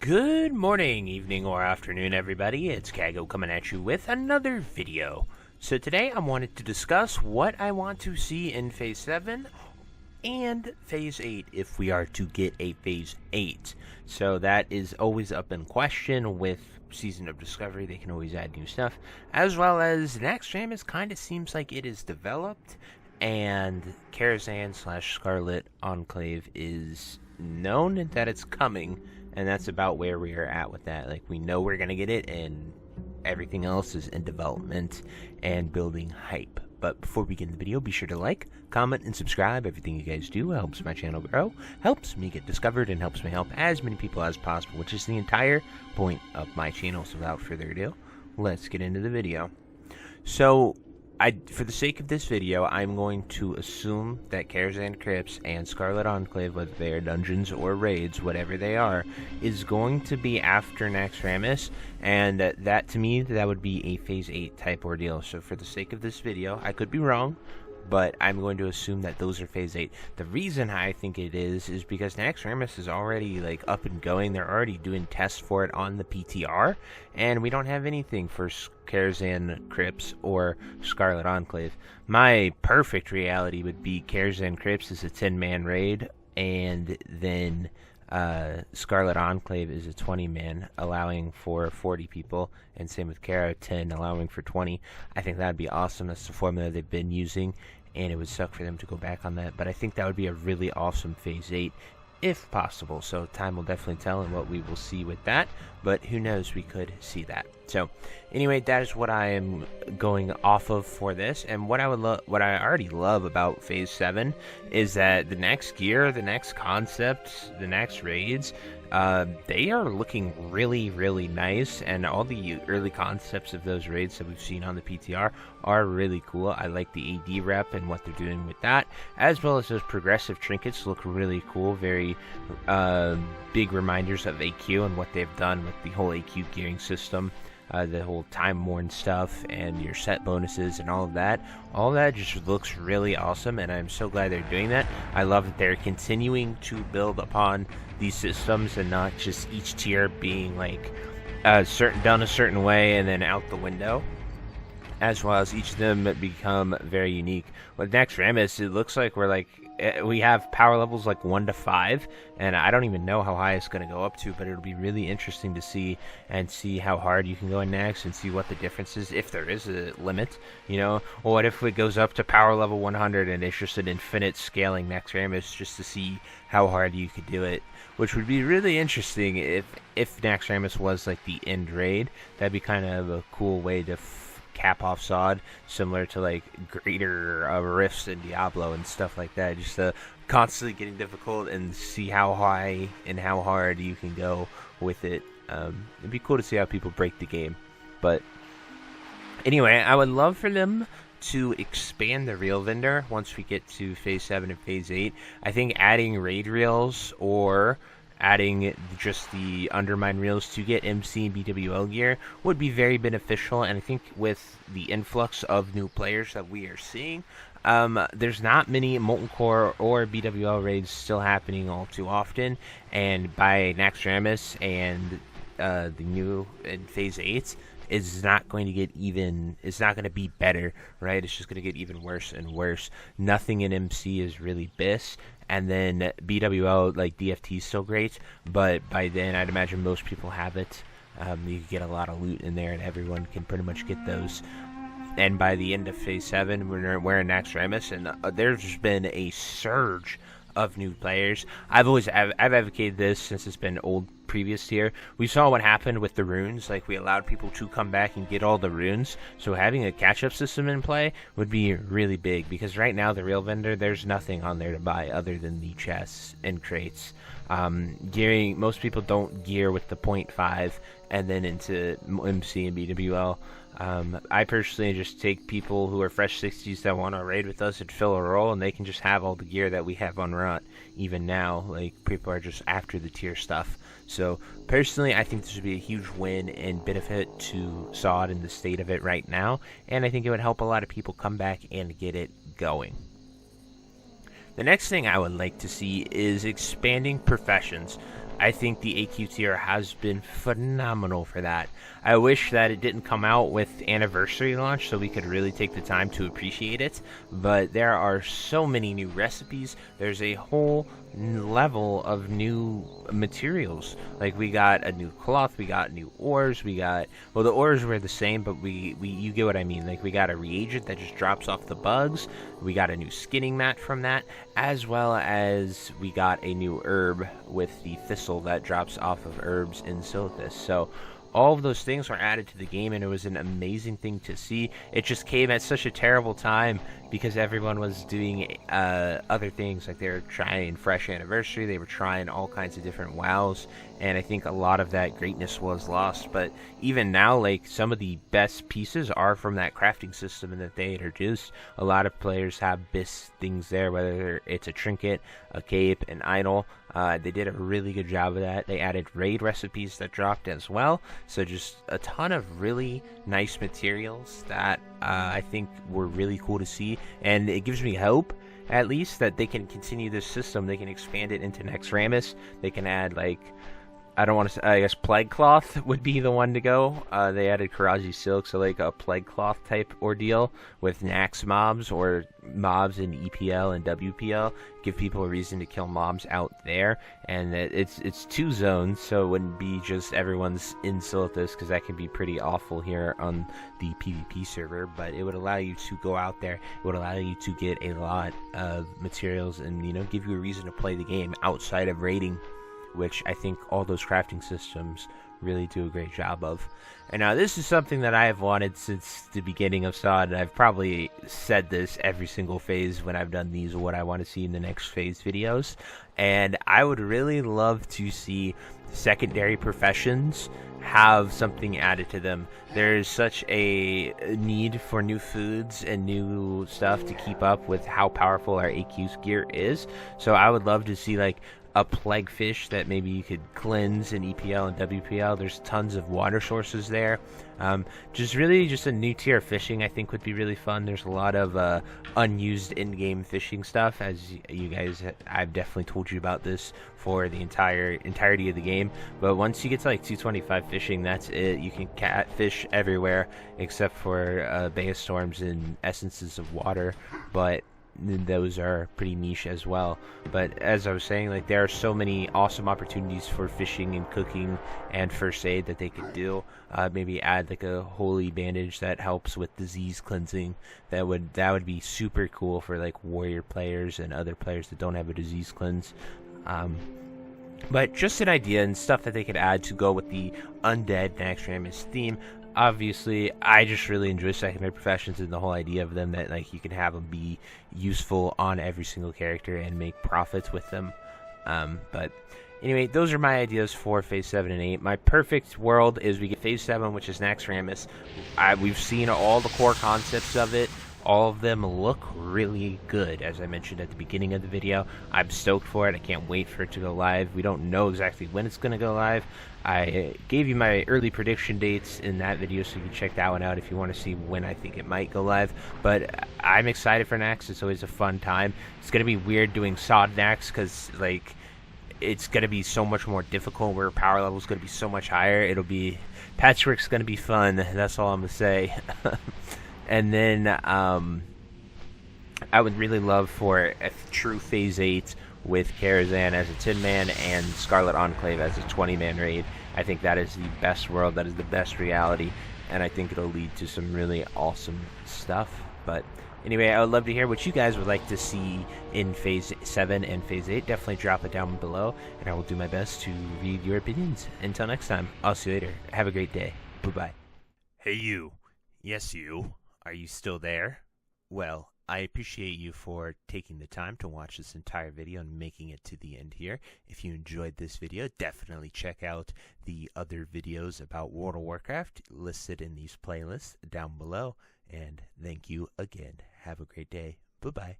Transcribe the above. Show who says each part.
Speaker 1: Good morning, evening, or afternoon, everybody. It's Kaghoe coming at you with another video. So today I wanted to discuss what I want to see in Phase 7 and Phase 8 if we are to get a Phase 8. So that is always up in question with Season of Discovery. They can always add new stuff. As well as Naxx kind of seems like it is developed, and Karazhan/Scarlet Enclave is known that it's coming. And that's about where we are at with that. Like, we know we're going to get it, and everything else is in development and building hype. But before we begin the video, be sure to like, comment, and subscribe. Everything you guys do helps my channel grow, helps me get discovered, and helps me help as many people as possible, which is the entire point of my channel. So without further ado, let's get into the video. So, for the sake of this video, I'm going to assume that Karazhan Crypts and Scarlet Enclave, whether they are dungeons or raids, whatever they are, is going to be after Naxx, and that to me, that would be a Phase 8 type ordeal. So for the sake of this video, I could be wrong, but I'm going to assume that those are Phase 8. The reason I think it is because Naxx is already like up and going. They're already doing tests for it on the PTR, and we don't have anything for Karazhan Crypts or Scarlet Enclave. My perfect reality would be Karazhan Crypts is a 10-man raid, and then Scarlet Enclave is a 20-man, allowing for 40 people, and same with Kara, 10, allowing for 20. I think that would be awesome. That's the formula they've been using, and it would suck for them to go back on that, but I think that would be a really awesome Phase 8, if possible. So time will definitely tell and what we will see with that, but who knows, we could see that. So anyway, that is what I am going off of for this, and what I already love about Phase 7 is that the next gear, the next concepts, the next raids, they are looking really, really nice, and all the early concepts of those raids that we've seen on the PTR are really cool. I like the AD rep and what they're doing with that, as well as those progressive trinkets look really cool. Very big reminders of AQ and what they've done with the whole AQ gearing system. The whole time-worn stuff and your set bonuses and all of that just looks really awesome, and I'm so glad they're doing that. I love that they're continuing to build upon these systems and not just each tier being like done a certain way and then out the window, as well as each of them become very unique. With Naxx, it looks like we have power levels like 1 to 5, and I don't even know how high it's going to go up to, but it'll be really interesting to see how hard you can go in Naxx and see what the difference is, if there is a limit, you know. Or what if it goes up to power level 100 and it's just an infinite scaling Naxx just to see how hard you could do it, which would be really interesting if Naxx was like the end raid. That'd be kind of a cool way to cap off SOD, similar to like greater rifts in Diablo and stuff like that, just constantly getting difficult and see how high and how hard you can go with it. It'd be cool to see how people break the game. But anyway, I would love for them to expand the reel vendor once we get to Phase 7 and Phase 8. I think adding raid reels or adding just the Undermine reels to get MC and BWL gear would be very beneficial, and I think with the influx of new players that we are seeing, there's not many Molten Core or BWL raids still happening all too often, and by Naxx and the new in Phase 8, it's not going to be better, right? It's just going to get even worse and worse. Nothing in MC is really BIS, and then BWL, like DFT is still great, but by then I'd imagine most people have it. You can get a lot of loot in there, and everyone can pretty much get those. And by the end of Phase 7, we're in Naxx, and there's been a surge of new players. I've advocated this since it's been old previous tier. We saw what happened with the runes. Like, we allowed people to come back and get all the runes, so having a catch-up system in play would be really big, because right now the real vendor, there's nothing on there to buy other than the chests and crates. Gearing, most people don't gear with the 0.5 and then into MC and BWL. I personally just take people who are fresh 60s that want to raid with us and fill a role, and they can just have all the gear that we have on Rot. Even now, like, people are just after the tier stuff. So personally, I think this would be a huge win and benefit to SOD and the state of it right now, and I think it would help a lot of people come back and get it going. The next thing I would like to see is expanding professions. I think the AQ tier has been phenomenal for that. I wish that it didn't come out with anniversary launch so we could really take the time to appreciate it, but there are so many new recipes. There's a whole level of new materials. Like, we got a new cloth, we got new ores, we got, well, the ores were the same, but we you get what I mean. Like, we got a reagent that just drops off the bugs, we got a new skinning mat from that, as well as we got a new herb with the thistle that drops off of herbs in Silithus. So all of those things were added to the game, and it was an amazing thing to see. It just came at such a terrible time because everyone was doing other things. Like, they were trying Fresh Anniversary, they were trying all kinds of different WoWs, and I think a lot of that greatness was lost. But even now, like, some of the best pieces are from that crafting system that they introduced. A lot of players have BIS things there, whether it's a trinket, a cape, an idol. They did a really good job of that. They added raid recipes that dropped as well. So just a ton of really nice materials that I think were really cool to see. And it gives me hope, at least, that they can continue this system. They can expand it into Naxx. They can add, like, I don't want to say, I guess Plague Cloth would be the one to go. They added Karaji Silk, so like a Plague Cloth type ordeal with Naxx mobs or mobs in EPL and WPL. Give people a reason to kill mobs out there. And it's 2 zones, so it wouldn't be just everyone's in Silithus, because that can be pretty awful here on the PvP server. But it would allow you to go out there. It would allow you to get a lot of materials and, you know, give you a reason to play the game outside of raiding, which I think all those crafting systems really do a great job of. And now this is something that I have wanted since the beginning of SOD, and I've probably said this every single phase when I've done these, what I want to see in the next phase videos. And I would really love to see secondary professions have something added to them. There's such a need for new foods and new stuff to keep up with how powerful our AQ gear is. So I would love to see, like, a plague fish that maybe you could cleanse in EPL and WPL. There's tons of water sources there. Just a new tier of fishing I think would be really fun. There's a lot of unused in-game fishing stuff, as you guys, I've definitely told you about this for the entirety of the game. But once you get to like 225 fishing, that's it. You can catfish everywhere except for Bay of Storms and Essences of Water, but those are pretty niche as well. But as I was saying, like, there are so many awesome opportunities for fishing and cooking and first aid that they could do. Maybe add like a holy bandage that helps with disease cleansing. That would be super cool for like warrior players and other players that don't have a disease cleanse. But just an idea and stuff that they could add to go with the undead Naxx theme. Obviously, I just really enjoy secondary professions and the whole idea of them, that like you can have them be useful on every single character and make profits with them. But anyway, those are my ideas for Phase 7 and 8. My perfect world is we get Phase 7, which is Naxx. We've seen all the core concepts of it. All of them look really good, as I mentioned at the beginning of the video. I'm stoked for it. I can't wait for it to go live. We don't know exactly when it's going to go live. I gave you my early prediction dates in that video, so you can check that one out if you want to see when I think it might go live. But I'm excited for Naxx. It's always a fun time. It's going to be weird doing SOD Naxx because, like, it's going to be so much more difficult, where power level is going to be so much higher. It'll be... Patchwork's going to be fun. That's all I'm going to say. And then I would really love for a true Phase 8 with Karazhan as a 10-man and Scarlet Enclave as a 20-man raid. I think that is the best world, that is the best reality, and I think it'll lead to some really awesome stuff. But anyway, I would love to hear what you guys would like to see in Phase 7 and Phase 8. Definitely drop it down below, and I will do my best to read your opinions. Until next time, I'll see you later. Have a great day. Bye-bye. Hey you. Yes you. Are you still there? Well, I appreciate you for taking the time to watch this entire video and making it to the end here. If you enjoyed this video, definitely check out the other videos about World of Warcraft listed in these playlists down below. And thank you again. Have a great day. Bye-bye.